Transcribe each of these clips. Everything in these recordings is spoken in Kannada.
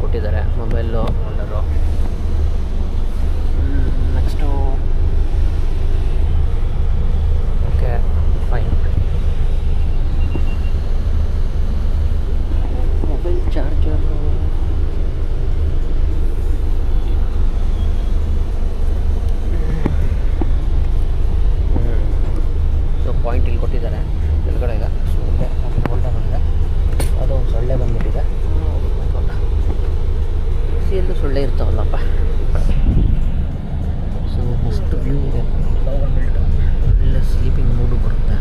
ಕೊಟ್ಟಿದ್ದಾರೆ mobile holder. Next okay fine. Mobile charger point ಇಲ್ಲಿ ಕೊಟ್ಟಿದ್ದಾರೆ ಕೆಳಗಡೆ. ಈಗ ಸೊಳ್ಳೆ ಹೋಲ್ಡರ್ ಅಂದರೆ ಅದು ಒಂದು ಸೊಳ್ಳೆ ಬಂದುಬಿಟ್ಟಿದೆ. ಎಸಿಯಲ್ಲೂ ಸೊಳ್ಳೆ ಇರ್ತಾವಲ್ಲಪ್ಪ. ಸೊ ಮಸ್ಟ್ ವ್ಯೂ ಇದೆ, ಒಳ್ಳೆ ಸ್ಲೀಪಿಂಗ್ ಮೂಡು ಬರುತ್ತೆ.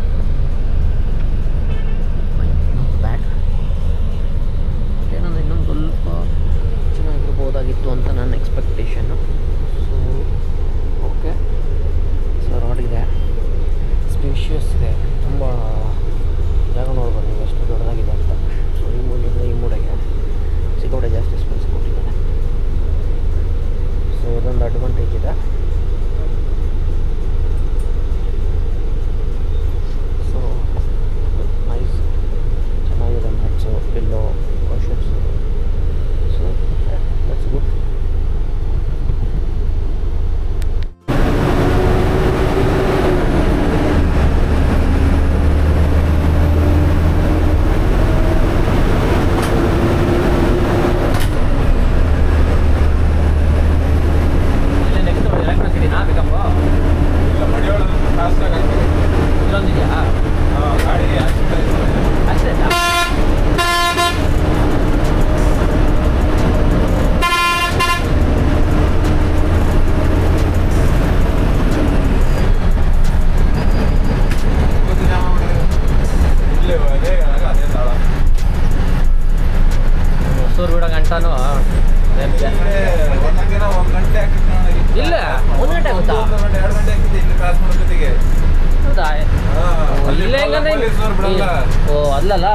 ಬ್ಯಾಡ್ ಏನಂದರೆ ಇನ್ನೊಂದು ಸ್ವಲ್ಪ ಚೆನ್ನಾಗಿರ್ಬೋದಾಗಿತ್ತು ಅಂತ ನನ್ನ ಎಕ್ಸ್ಪೆಕ್ಟೇಷನ್ನು. ಸೊ ಓಕೆ, ಸೊ ರೋಡಿದೆ, ಸ್ಪೇಷಿಯಸ್ ಇದೆ, ತುಂಬ ಜಾಗ ನೋಡ್ಬೋದು ನೀವು ಎಷ್ಟು ದೊಡ್ಡದಾಗಿದೆ ಅಂತ. ಸೊ ಈ ಮೂಲೆಯಿಂದ ಈ ಮೂಡೆಗೆ ಸಿಕ್ಕಾಪಟ್ಟೆ ಜಾಸ್ತಿ ಸ್ಪೇಸ್ ಕೊಟ್ಟಿದ್ದಾರೆ. ಸೊ ಇದೊಂದು ಅಡ್ವಾಂಟೇಜ್ ಇದೆ. ಸೊ ನೈಸ್, ಚೆನ್ನಾಗಿದೆ mats, pillow, cushions. So that's good. ಇಲ್ಲ 1 ಗಂಟೆ ಆಗುತ್ತಾ? ಹೌದಾ? ಇಲ್ಲ ಹೆಂಗಂದ್ರೆ ಓ ಅಲ್ಲಲ್ಲ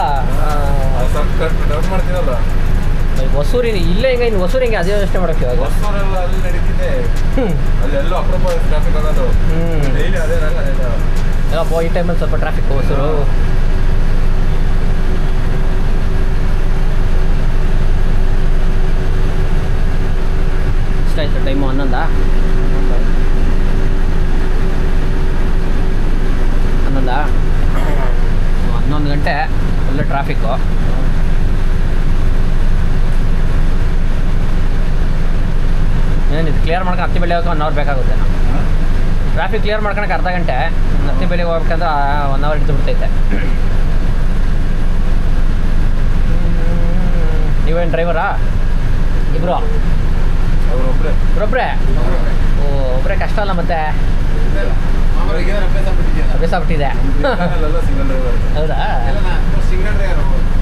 ಹೊಸೂರಿ ಇಲ್ಲೇ ಹೆಂಗೆ ಇನ್ನು ಹೊಸೂರು ಹೆಂಗೆ ಅದೇ ಯೋಚನೆ ಮಾಡೋಕ್ಕೆ ಇವಾಗ ಎಲ್ಲಪ್ಪ ಈ ಟೈಮಲ್ಲಿ ಸ್ವಲ್ಪ ಟ್ರಾಫಿಕ್ ಹೊಸೂರು. ಎಷ್ಟಾಯ್ತು ಟೈಮು? 11 ಗಂಟೆ ಒಳ್ಳೆ ಟ್ರಾಫಿಕ್ಕು. ಏನಿದು ಕ್ಲಿಯರ್ ಮಾಡ್ಕೊಂಡು ಹತ್ತಿ ಬೆಲೆ ಹೋಗೋಕೆ 1 ಅವರ್ ಬೇಕಾಗುತ್ತೆ. ನಾವು ಟ್ರಾಫಿಕ್ ಕ್ಲಿಯರ್ ಮಾಡ್ಕೊಳಕ್ಕೆ ಅರ್ಧ ಗಂಟೆ, ಹತ್ತಿ ಬೆಲೆಗೆ ಹೋಗ್ಬೇಕಂದ್ರೆ 1 ಅವರ್ ಹಿಡಿದು ಬಿಡ್ತೈತೆ. ನೀವೇನು ಡ್ರೈವರಾ? ಇಬ್ಬರು? ಒಬ್ಬರೊಬ್ಬರೇ? ಓ ಒಬ್ಬರೇ ಕಷ್ಟ ಅಲ್ಲ ಮತ್ತೆ? ಅಭ್ಯಾಸ ಬಿಟ್ಟಿದೆ. ಹೌದಾ?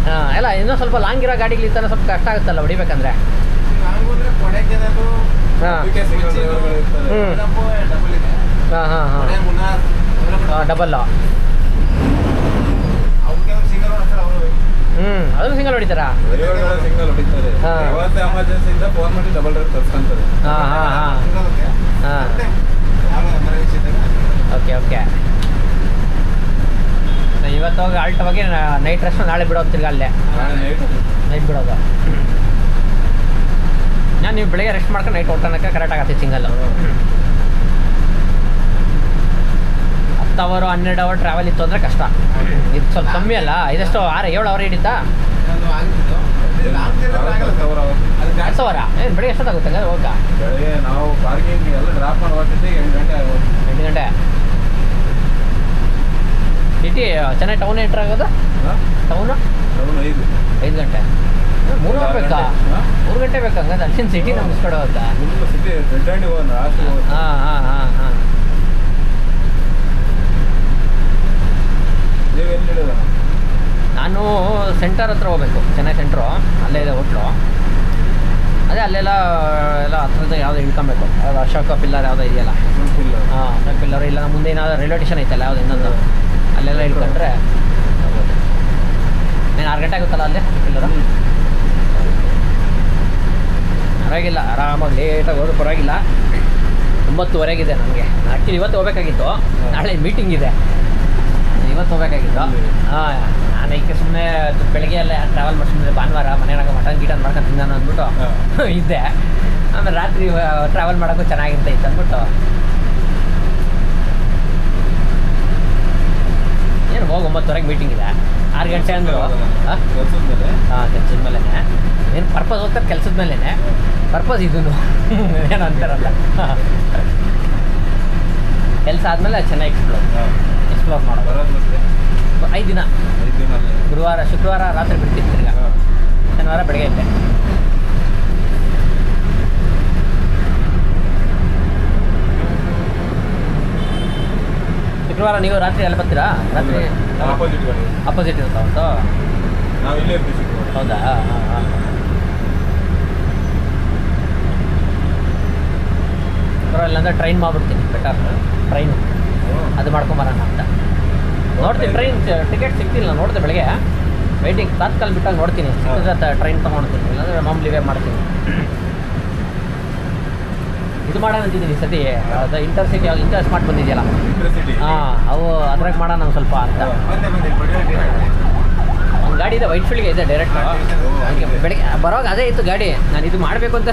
ಹಾಂ, ಎಲ್ಲ ಇನ್ನೂ ಸ್ವಲ್ಪ ಲಾಂಗ್ ಇರೋ ಗಾಡಿಗಳಿರ್ತಾನೆ ಸ್ವಲ್ಪ ಕಷ್ಟ ಆಗುತ್ತಲ್ಲ ಹೊಡಿಬೇಕಂದ್ರೆ. ಹಾಂ ಹಾಂ ಹಾಂ ಹಾಂ ಡಬಲ್ಲು. ಅದನ್ನು ಸಿಂಗಲ್ ಹೊಡಿತಾರಾ? ಹಾಂ ಹಾಂ ಹಾಂ ಹಾಂ ಹಾಂ ಓಕೆ ಓಕೆ. ಇವತ್ತು ಹೋಗಿ ಆಲ್ಟ್ ಹೋಗಿ ನೈಟ್ ರೆಸ್ಟ್ ನಾಳೆ ಬಿಡೋದು, ತಿರ್ಗಿ ಅಲ್ಲೇ ನೈಟ್ ಬಿಡೋದು. ನಾನು ನೀವು ಬೆಳಿಗ್ಗೆ ರೆಸ್ಟ್ ಮಾಡ್ಕೊಂಡು ನೈಟ್ ಹೊಟ್ಟನಕ್ಕೆ ಕರೆಕ್ಟ್ ಆಗತ್ತೆ ಸಿಂಗಲ್ಲು. 10 ಅವರ್ 12 ಅವರ್ ಟ್ರಾವೆಲ್ ಇತ್ತು ಅಂದರೆ ಕಷ್ಟ. ಇದು ಸ್ವಲ್ಪ ಕಮ್ಮಿ ಅಲ್ಲ? ಇದೆಷ್ಟು 6-7 ಅವರ್ ಹಿಡಿತಾ? 10 ಅವರ? ಏನು ಬೆಳಿಗ್ಗೆ ಎಷ್ಟೊತ್ತಾಗುತ್ತೆ ಹಂಗಾದ್ರೆ ಹೋಗ? ನಾವು ಪಾರ್ಕಿಂಗ್ ಎಲ್ಲ ಡ್ರಾಪ್ ಮಾಡಿ ಹೋಗ್ತಿದ್ದೆ 8 ಗಂಟೆ ಆಗೋದು. 8 ಗಂಟೆ ಸಿಟಿ ಚೆನ್ನೈ ಟೌನ್ ಎಂಟ್ರ್ ಆಗೋದು? ಟೌನು 5 ಗಂಟೆ. 3 ಅವರ್ ಬೇಕಾ? 3 ಗಂಟೆ ಬೇಕಾ ಹಂಗಂದ್ರೆ? ಅಲ್ಲಿಂದ ಸಿಟಿ ನಮ್ಗೆ ಇಸ್ಕೊಡೋದಾ? ಸಿಟಿ ಹಾಂ ಹಾಂ ಹಾಂ ಹಾಂ. ನಾನು ಸೆಂಟರ್ ಹತ್ರ ಹೋಗ್ಬೇಕು, ಚೆನ್ನೈ ಸೆಂಟ್ರು. ಅಲ್ಲೇ ಇದೆ ಹೋಟ್ಲು. ಅದೇ ಅಲ್ಲೆಲ್ಲ ಎಲ್ಲ ಹತ್ರದ ಯಾವುದೋ ಇಳ್ಕೊಬೇಕು. ಯಾವ್ದು ಅಶೋಕ ಪಿಲ್ಲರ್ ಯಾವುದೋ ಇದೆಯಲ್ಲ? ಹಾಂ ಅಶೋಕ ಪಿಲ್ಲರ್. ಇಲ್ಲ ಮುಂದೆ ಏನಾದರೂ ರೈಲ್ವೆ ಸ್ಟೇಷನ್ ಐತಲ್ಲ ಯಾವುದೋ ಇನ್ನೊಂದು, ಅಲ್ಲೆಲ್ಲ ಇಳ್ಕೊಂಡ್ರೆ ಹೋಗ್ಬೋದು. ನೀನು 6 ಗಂಟೆ ಆಗುತ್ತಲ್ಲ ಅಲ್ಲೇ ಪಿಲ್ಲರು? ಪರವಾಗಿಲ್ಲ, ಆರಾಮಾಗಿ ಲೇಟಾಗಿ ಹೋದ್ರೆ ಪರವಾಗಿಲ್ಲ. 9:30 ನನಗೆ ಆ್ಯಕ್ಚುಲಿ ಇವತ್ತು ಹೋಗ್ಬೇಕಾಗಿತ್ತು, ನಾಳೆ ಮೀಟಿಂಗ್ ಇದೆ. ಇವತ್ತು ಹೋಗ್ಬೇಕಾಗಿತ್ತು. ಹಾಂ, ನಾನು ಈಗ ಸುಮ್ಮನೆ ಬೆಳಗ್ಗೆ ಎಲ್ಲ ಟ್ರಾವೆಲ್ ಮಾಡ್ಸಿದ್ರೆ ಭಾನುವಾರ ಮನೆಯಾಗ ಮಟನ್ ಗಿಟನ್ ಮಾಡ್ಕೊಂಡು ತಿಂದಾನು ಅಂದ್ಬಿಟ್ಟು ಇದ್ದೆ. ಆಮೇಲೆ ರಾತ್ರಿ ಟ್ರಾವೆಲ್ ಮಾಡೋಕ್ಕೂ ಚೆನ್ನಾಗಿರ್ತೈತೆ ಅಂದ್ಬಿಟ್ಟು ಏನು ಹೋಗಿ 9:00 ಮೀಟಿಂಗ್ ಇದೆ, 6 ಗಂಟೆ ಅಂದರು. ಹಾಂ, ಕೆಲ್ಸದ ಮೇಲೇ ಏನು ಪರ್ಪಸ್ ಹೋಗ್ತಾರೆ, ಕೆಲಸದ ಮೇಲೇ ಪರ್ಪಸ್ ಇದೂ ಏನು ಅಂತಾರಲ್ಲ. ಕೆಲಸ ಆದಮೇಲೆ ಚೆನ್ನಾಗಿ ಎಕ್ಸ್ಪ್ಲೋರ್ ಮಾಡೋದು. 5 ದಿನ, ಗುರುವಾರ ಶುಕ್ರವಾರ ರಾತ್ರಿ ಬಿಡ್ತೀನಿ, ತಿರ್ಗಾ ಶನಿವಾರ ಬೆಳಗ್ಗೆ ಐತೆ. ಶುಕ್ರವಾರ ನೀವು ರಾತ್ರಿ ಎಲ್ಲ ಬರ್ತೀರಾ? ರಾತ್ರಿ ಅಪೋಸಿಟ್ ಇರ್ತಾವಂತು. ಹೌದಾ? ಹಾಂ ಹಾಂ. ಇಲ್ಲಾಂದ್ರೆ ಟ್ರೈನ್ ಮಾಡ್ಬಿಡ್ತೀನಿ, ಬೆಟರ್ ಟ್ರೈನು ಅದು ಮಾಡ್ಕೊಂಬರೋಣ ಅಂತ ನೋಡ್ತೀನಿ. ಟ್ರೈನ್ ಟಿಕೆಟ್ ಸಿಗ್ತಿಲ್ಲ, ನೋಡಿದೆ ಬೆಳಗ್ಗೆ ವೆಯ್ಟಿಂಗ್ ತಾತ್ಕಾಲ ಬಿಟ್ಟಾಗ ನೋಡ್ತೀನಿ, ಸಿಕ್ಕಿದ್ರೆ ಟ್ರೈನ್ ತೊಗೊಳ್ತೀನಿ, ಇಲ್ಲಾಂದರೆ ಮಾಮೂಲಿ ವೇ ಮಾಡ್ತೀನಿ. ಇದು ಮಾಡೋಣ ಅಂತಿದ್ದೀನಿ ಸತಿ, ಅದು ಇಂಟರ್ಸಿಟಿ ಇಂಟರ್ ಸ್ಮಾರ್ಟ್ ಬಂದಿದೆಯಲ್ಲ, ಹಾಂ ಅವು ಅದ್ರಾಗ ಮಾಡೋಣ ನಾವು ಸ್ವಲ್ಪ ಅಂತ. ಒಂದು ಗಾಡಿ ಇದೆ, ವೈಟ್ ಫೀಲ್ಡ್ಗೆ ಇದೆ ಡೈರೆಕ್ಟ್. ನನಗೆ ಬೆಳಗ್ಗೆ ಬರೋವಾಗ ಅದೇ ಇತ್ತು ಗಾಡಿ, ನಾನು ಇದು ಮಾಡಬೇಕು ಅಂತ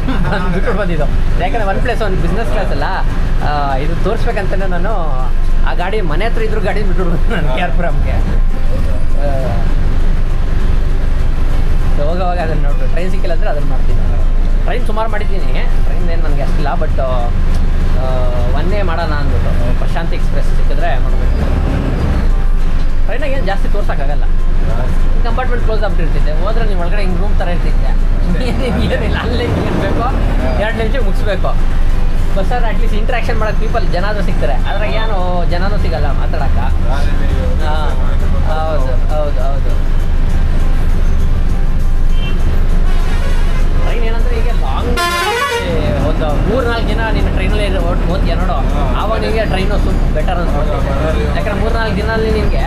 ಬಿಟ್ಟು ಬಂದಿದ್ದು. ಯಾಕಂದರೆ ಒಂದು ಬಿಸ್ನೆಸ್ ಕ್ಲಾಸ್ ಅಲ್ಲ, ಇದು ತೋರಿಸ್ಬೇಕಂತಲೇ ನಾನು ಆ ಗಾಡಿ ಮನೆ ಹತ್ರ ಇದ್ರೂ ಗಾಡಿ ಬಿಟ್ಟು ನಾನು KR-ಪುರಮ್ಗೆ ಹೋಗೋವಾಗ ಅದನ್ನು ನೋಡ್ಬೇಕು. ಟ್ರೈನ್ ಸಿಕ್ಕಿಲ್ಲ ಅಂದರೆ ಅದನ್ನು ಮಾಡ್ತೀನಿ. ಟ್ರೈನ್ ಸುಮಾರು ಮಾಡಿದ್ದೀನಿ, ಟ್ರೈನ್ ಏನು ನನಗೆ ಅಷ್ಟಿಲ್ಲ, ಬಟ್ ಒಂದೇ ಮಾಡೋಣ ಅಂದ್ಬಿಟ್ಟು ಪ್ರಶಾಂತಿ ಎಕ್ಸ್ಪ್ರೆಸ್ ಸಿಕ್ಕಿದ್ರೆ ಮಾಡಬೇಕು. ಟ್ರೈನಾಗ ಏನು ಜಾಸ್ತಿ ತೋರ್ಸೋಕ್ಕಾಗಲ್ಲ, ಕಂಪಾರ್ಟ್ಮೆಂಟ್ ಕ್ಲೋಸ್ ಆಗ್ಬಿಟ್ಟಿರ್ತಿದ್ದೆ. ಹೋದ್ರೆ ನೀವು ಒಳಗಡೆ ಹಿಂಗೆ ರೂಮ್ ಥರ ಇರ್ತಿದ್ದೆ, ಏನಿಲ್ಲ ಅಲ್ಲೇ ಇರಬೇಕು, 2 ನಿಮಿಷ ಮುಗಿಸ್ಬೇಕು. ಬಸ್ಸಾದ್ರೆ ಅಟ್ಲೀಸ್ಟ್ ಇಂಟ್ರಾಕ್ಷನ್ ಮಾಡೋಕ್ಕೆ ಪೀಪಲ್ ಜನಾದರೂ ಸಿಗ್ತಾರೆ, ಅದ್ರಾಗ ಏನು ಜನನೂ ಸಿಗಲ್ಲ ಮಾತಾಡೋಕ್ಕೆ. ಹಾಂ, ಹೌದು ಹೌದು ಹೌದು. ಟ್ರೈನ್ ಏನಂದರೆ ಈಗ ಲಾಂಗ್ ಒಂದು 3-4 ದಿನ ನೀನು ಟ್ರೈನಲ್ಲಿ ಓದ್ತೀಯ ನೋಡು, ಆವಾಗ ನಿಮಗೆ ಟ್ರೈನು ಬೆಟರ್ ಅನ್ಸ್ಬೋದು. ಯಾಕಂದ್ರೆ 3-4 ದಿನಲ್ಲಿ ನಿಮಗೆ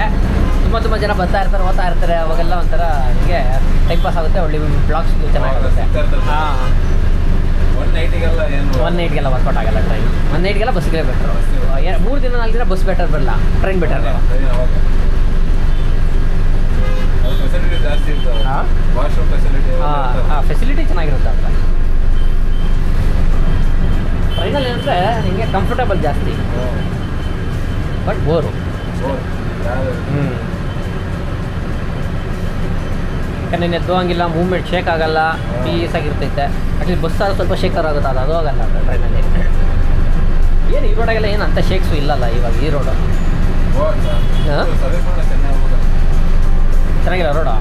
ತುಂಬ ಜನ ಬರ್ತಾ ಇರ್ತಾರೆ, ಓದ್ತಾ ಇರ್ತಾರೆ, ಅವಾಗೆಲ್ಲ ಒಂಥರ ನಿಮಗೆ ಟೈಮ್ ಪಾಸ್ ಆಗುತ್ತೆ, ಒಳ್ಳೆ ಬ್ಲಾಗ್ಸ್ ಚೆನ್ನಾಗುತ್ತೆ. ಹಾಂ, 1 ನೈಟ್ಗೆಲ್ಲ ವರ್ಕೌಟ್ ಆಗಲ್ಲ ಟ್ರೈನ್. 1 ನೈಟ್ಗೆಲ್ಲ ಬಸ್ಗೆ ಬೆಟರ್. 3-4 ದಿನ ಬಸ್ ಬೆಟರ್ ಬರಲ್ಲ, ಟ್ರೈನ್ ಬೆಟರ್. ಫೆಸಿಲಿಟಿ ಚೆನ್ನಾಗಿರುತ್ತೆ ಅಂತ. ಟ್ರೈನಲ್ಲಿ ಏನಂದರೆ ನಿಮಗೆ ಕಂಫರ್ಟಬಲ್ ಜಾಸ್ತಿ, ಬಟ್ ಬೋರು. ಯಾಕಂದರೆ ನೀನು ಎದ್ದೋಂಗಿಲ್ಲ, ಮೂವ್ಮೆಂಟ್ ಶೇಕ್ ಆಗಲ್ಲ, ಪೀಸಾಗಿರ್ತೈತೆ. ಅಟ್ಲೀಸ್ಟ್ ಬಸ್ಸಾದ್ರೆ ಸ್ವಲ್ಪ ಶೇಕರ್ ಆಗುತ್ತೆ, ಅದು ಹೋಗಲ್ಲ ಟ್ರೈನಲ್ಲಿ. ಏನು ಈ ರೋಡಾಗೆಲ್ಲ ಏನು ಅಂಥ ಶೇಕ್ಸು ಇಲ್ಲಲ್ಲ ಇವಾಗ ಈ ರೋಡು. ಹಾಂ, ಚೆನ್ನಾಗಿಲ್ಲ ರೋಡು,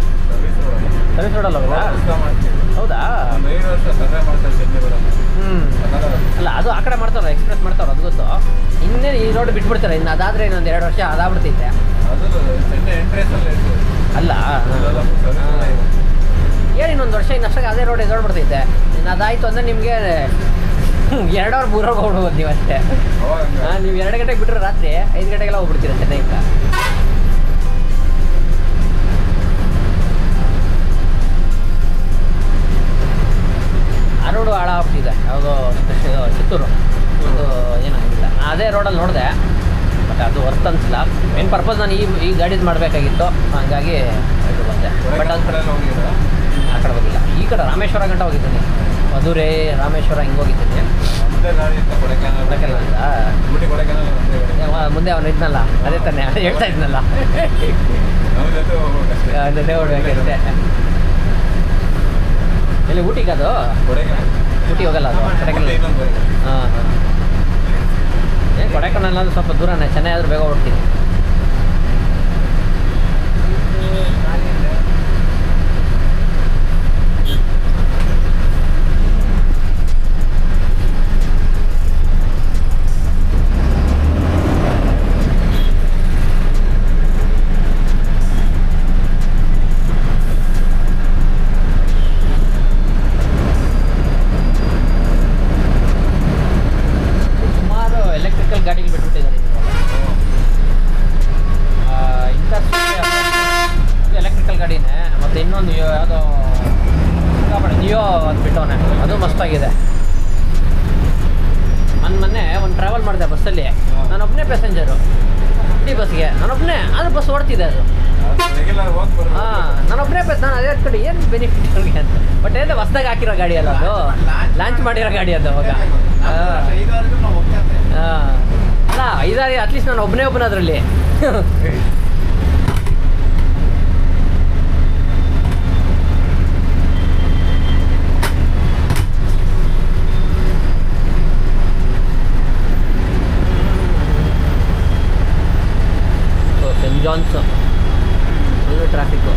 ಸರ್ವಿಸ್ ರೋಡಲ್ಲ ಹೋಗಲ್ಲ. ಹೌದಾ? ಅಲ್ಲ, ಅದು ಆ ಕಡೆ ಮಾಡ್ತಾವ್ರೆ, ಎಕ್ಸ್ಪ್ರೆಸ್ ಮಾಡ್ತಾವ್ರೆ, ಅದು ಗೊತ್ತು. ಇನ್ನೇನು ಈ ರೋಡ್ ಬಿಟ್ಬಿಡ್ತಾರೆ, ಇನ್ನು ಅದಾದರೆ ಇನ್ನೊಂದು 2 ವರ್ಷ ಅದಾಗ್ಬಿಡ್ತೈತೆ. ಅಲ್ಲ ಏನು ಇನ್ನೊಂದು ವರ್ಷ ಇನ್ನಷ್ಟಾಗ ಅದೇ ರೋಡ್ ಎದೋಡ್ಬಿಡ್ತೈತೆ. ಇನ್ನು ಅದಾಯಿತು ಅಂದರೆ ನಿಮಗೆ 2 ಅವರ್ 3 ಅವರ್ ಹೋಗ್ಬಿಡ್ಬೋದು ನೀವು ಅಷ್ಟೇ. ನೀವು 2 ಗಂಟೆಗೆ ಬಿಟ್ಟರೆ ರಾತ್ರಿ 5 ಗಂಟೆಗೆಲ್ಲ ಹೋಗ್ಬಿಡ್ತೀರ ಚೆನ್ನೈಯಿಂದ. ಆ ರೋಡು ಹಾಳಾಗ್ಬಿಟ್ಟಿದೆ, ಯಾವುದೋ ಚಿತ್ತೂರು, ಅದು ಏನಾಗಿಲ್ಲ. ಅದೇ ರೋಡಲ್ಲಿ ನೋಡಿದೆ, ಬಟ್ ಅದು ವರ್ತ್ ಅನಿಸಿಲ್ಲ. ಮೇನ್ ಪರ್ಪಸ್ ನಾನು ಈ ಗಾಡಿದು ಮಾಡಬೇಕಾಗಿತ್ತು, ಹಂಗಾಗಿ ಇದು ಬಂದೆ. ಬಟ್ ಅದು ಆ ಕಡೆ ಹೋಗಿಲ್ಲ, ಈ ಕಡೆ ರಾಮೇಶ್ವರ ಗಂಟ ಹೋಗಿದ್ದೀನಿ, ಮಧುರೆ ರಾಮೇಶ್ವರ ಹಿಂಗೆ ಹೋಗಿದ್ದೀನಿ. ಮುಂದೆ ಅವನು ಇದ್ನಲ್ಲ, ಅದೇ ತಾನೆ ಹೇಳ್ತಾ ಇದ್ನಲ್ಲ, ಜೊತೆ ಹೋಗ್ಬೇಕಂತೆ. ಎಲ್ಲಿ ಊಟಿಗೆ? ಅದು ಊಟಿ ಹೋಗಲ್ಲ, ಅದು ಕೊಡೈಕನಾಲ್. ಹಾಂ ಹಾಂ, ಏನು ಕೊಡೈಕನಾಲ್ ಅಂದ್ರೆ ಸ್ವಲ್ಪ ದೂರನೇ, ಚೆನ್ನೈ ಆದರೂ ಬೇಗ ಹೋಗ್ತೀನಿ. ಗಾಡಿಗೆ ಬಿಟ್ಬಿಟ್ಟಿದ್ದಾರೆ ಎಲೆಕ್ಟ್ರಿಕಲ್ ಗಾಡಿನೇ. ಮತ್ತು ಇನ್ನೊಂದು ಯಾವುದೋ ಜಿಯೋ ಅದು ಬಿಟ್ಟವನೆ, ಅದು ಮಸ್ತಾಗಿದೆ. ಮೊನ್ನೆ ಒಂದು ಟ್ರಾವೆಲ್ ಮಾಡಿದೆ ಬಸ್ಸಲ್ಲಿ, ನಾನು ಒಬ್ಬನೇ ಪ್ಯಾಸೆಂಜರು. ಸಿಟಿ ಬಸ್ಗೆ ನಾನೊಬ್ಬನೇ ಆದರೆ ಬಸ್ ಓಡ್ತಿದ್ದೆ ಅದು. ರೆಗ್ಯುಲರ್ ಹೋಗಿ ಬರ್ಬೋದು. ಹಾಂ ನಾನೊಬ್ಬನೇ ಬಸ್ ನಾನು ಅದೇ ಕಡೆ ಏನು ಬೆನಿಫಿಟ್ ಅವ್ರಿಗೆ ಅಂತ. ಬಟ್ ಏನಿದೆ ಹೊಸ್ದಾಗಿ ಹಾಕಿರೋ ಗಾಡಿ ಅಲ್ಲ ಅದು, ಲಾಂಚ್ ಮಾಡಿರೋ ಗಾಡಿ ಅದು ಅವಾಗ. ಹಾಂ ಅಲ್ಲ 5-6 ಅಟ್ಲೀಸ್ಟ್ ನಾನು ಒಬ್ಬನೇ ಅದರಲ್ಲಿ. Saint John's full traffic.